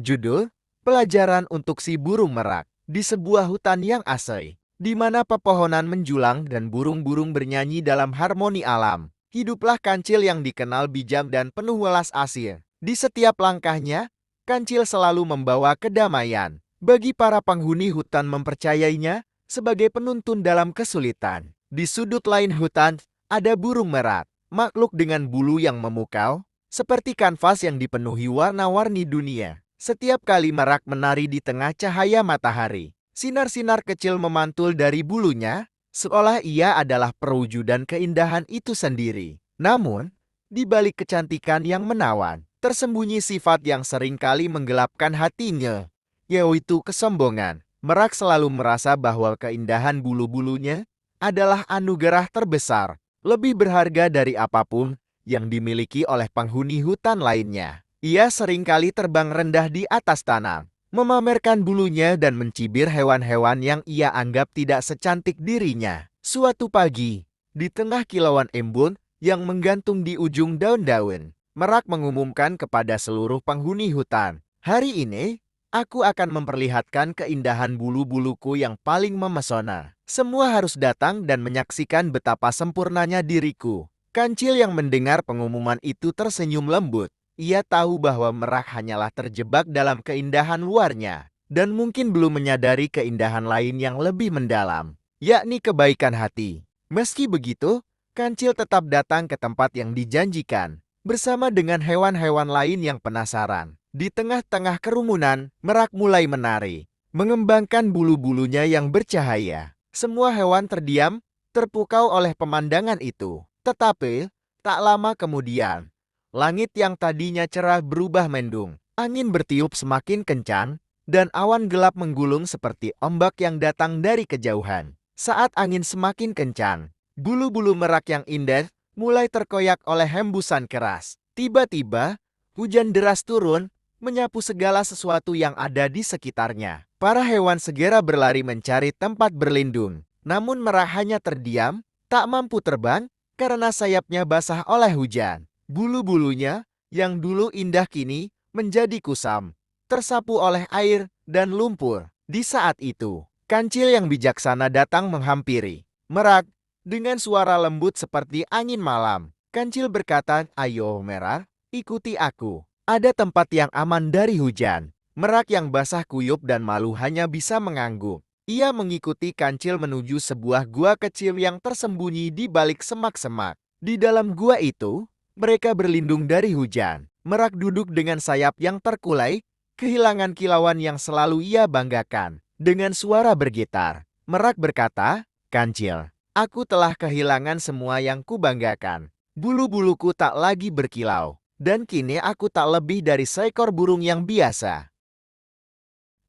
Judul, Pelajaran untuk si burung merak. Di sebuah hutan yang asri, di mana pepohonan menjulang dan burung-burung bernyanyi dalam harmoni alam, hiduplah kancil yang dikenal bijak dan penuh welas asih. Di setiap langkahnya, kancil selalu membawa kedamaian. Bagi para penghuni hutan mempercayainya sebagai penuntun dalam kesulitan. Di sudut lain hutan, ada burung merak, makhluk dengan bulu yang memukau, seperti kanvas yang dipenuhi warna-warni dunia. Setiap kali merak menari di tengah cahaya matahari, sinar-sinar kecil memantul dari bulunya, seolah ia adalah perwujudan keindahan itu sendiri. Namun, di balik kecantikan yang menawan, tersembunyi sifat yang seringkali menggelapkan hatinya, yaitu kesombongan. Merak selalu merasa bahwa keindahan bulu-bulunya adalah anugerah terbesar, lebih berharga dari apapun yang dimiliki oleh penghuni hutan lainnya. Ia seringkali terbang rendah di atas tanah, memamerkan bulunya dan mencibir hewan-hewan yang ia anggap tidak secantik dirinya. Suatu pagi, di tengah kilauan embun yang menggantung di ujung daun-daun, merak mengumumkan kepada seluruh penghuni hutan, "Hari ini, aku akan memperlihatkan keindahan bulu-buluku yang paling memesona. Semua harus datang dan menyaksikan betapa sempurnanya diriku." Kancil yang mendengar pengumuman itu tersenyum lembut. Ia tahu bahwa merak hanyalah terjebak dalam keindahan luarnya, dan mungkin belum menyadari keindahan lain yang lebih mendalam, yakni kebaikan hati. Meski begitu, kancil tetap datang ke tempat yang dijanjikan, bersama dengan hewan-hewan lain yang penasaran. Di tengah-tengah kerumunan, merak mulai menari, mengembangkan bulu-bulunya yang bercahaya. Semua hewan terdiam, terpukau oleh pemandangan itu. Tetapi, tak lama kemudian, langit yang tadinya cerah berubah mendung. Angin bertiup semakin kencang, dan awan gelap menggulung seperti ombak yang datang dari kejauhan. Saat angin semakin kencang, bulu-bulu merak yang indah mulai terkoyak oleh hembusan keras. Tiba-tiba, hujan deras turun, menyapu segala sesuatu yang ada di sekitarnya. Para hewan segera berlari mencari tempat berlindung. Namun merak hanya terdiam, tak mampu terbang, karena sayapnya basah oleh hujan. Bulu-bulunya yang dulu indah kini menjadi kusam, tersapu oleh air dan lumpur. Di saat itu, kancil yang bijaksana datang menghampiri merak dengan suara lembut seperti angin malam. Kancil berkata, "Ayo merak, ikuti aku. Ada tempat yang aman dari hujan." Merak yang basah kuyup dan malu hanya bisa mengangguk. Ia mengikuti kancil menuju sebuah gua kecil yang tersembunyi di balik semak-semak. Di dalam gua itu, mereka berlindung dari hujan. Merak duduk dengan sayap yang terkulai, kehilangan kilauan yang selalu ia banggakan. Dengan suara bergetar, merak berkata, "Kancil, aku telah kehilangan semua yang kubanggakan. Bulu-buluku tak lagi berkilau, dan kini aku tak lebih dari seekor burung yang biasa."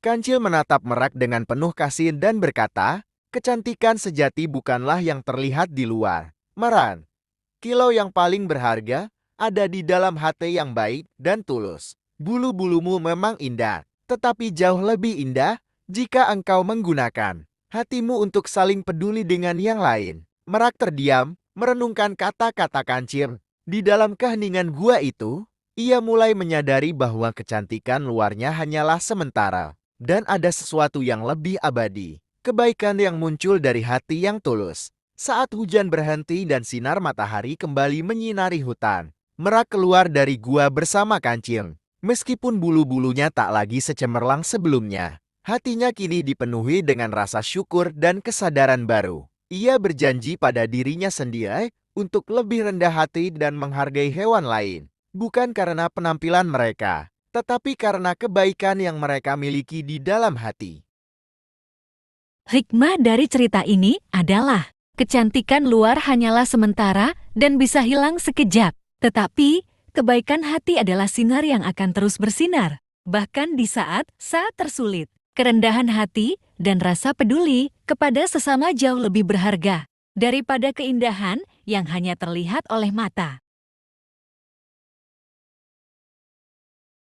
Kancil menatap merak dengan penuh kasih dan berkata, "Kecantikan sejati bukanlah yang terlihat di luar. Merak, kilau yang paling berharga ada di dalam hati yang baik dan tulus. Bulu-bulumu memang indah, tetapi jauh lebih indah jika engkau menggunakan hatimu untuk saling peduli dengan yang lain." Merak terdiam, merenungkan kata-kata kancil. Di dalam keheningan gua itu, ia mulai menyadari bahwa kecantikan luarnya hanyalah sementara, dan ada sesuatu yang lebih abadi, kebaikan yang muncul dari hati yang tulus. Saat hujan berhenti dan sinar matahari kembali menyinari hutan, merak keluar dari gua bersama kancil. Meskipun bulu-bulunya tak lagi secemerlang sebelumnya, hatinya kini dipenuhi dengan rasa syukur dan kesadaran baru. Ia berjanji pada dirinya sendiri untuk lebih rendah hati dan menghargai hewan lain, bukan karena penampilan mereka, tetapi karena kebaikan yang mereka miliki di dalam hati. Hikmah dari cerita ini adalah kecantikan luar hanyalah sementara dan bisa hilang sekejap. Tetapi, kebaikan hati adalah sinar yang akan terus bersinar. Bahkan di saat tersulit, kerendahan hati dan rasa peduli kepada sesama jauh lebih berharga daripada keindahan yang hanya terlihat oleh mata.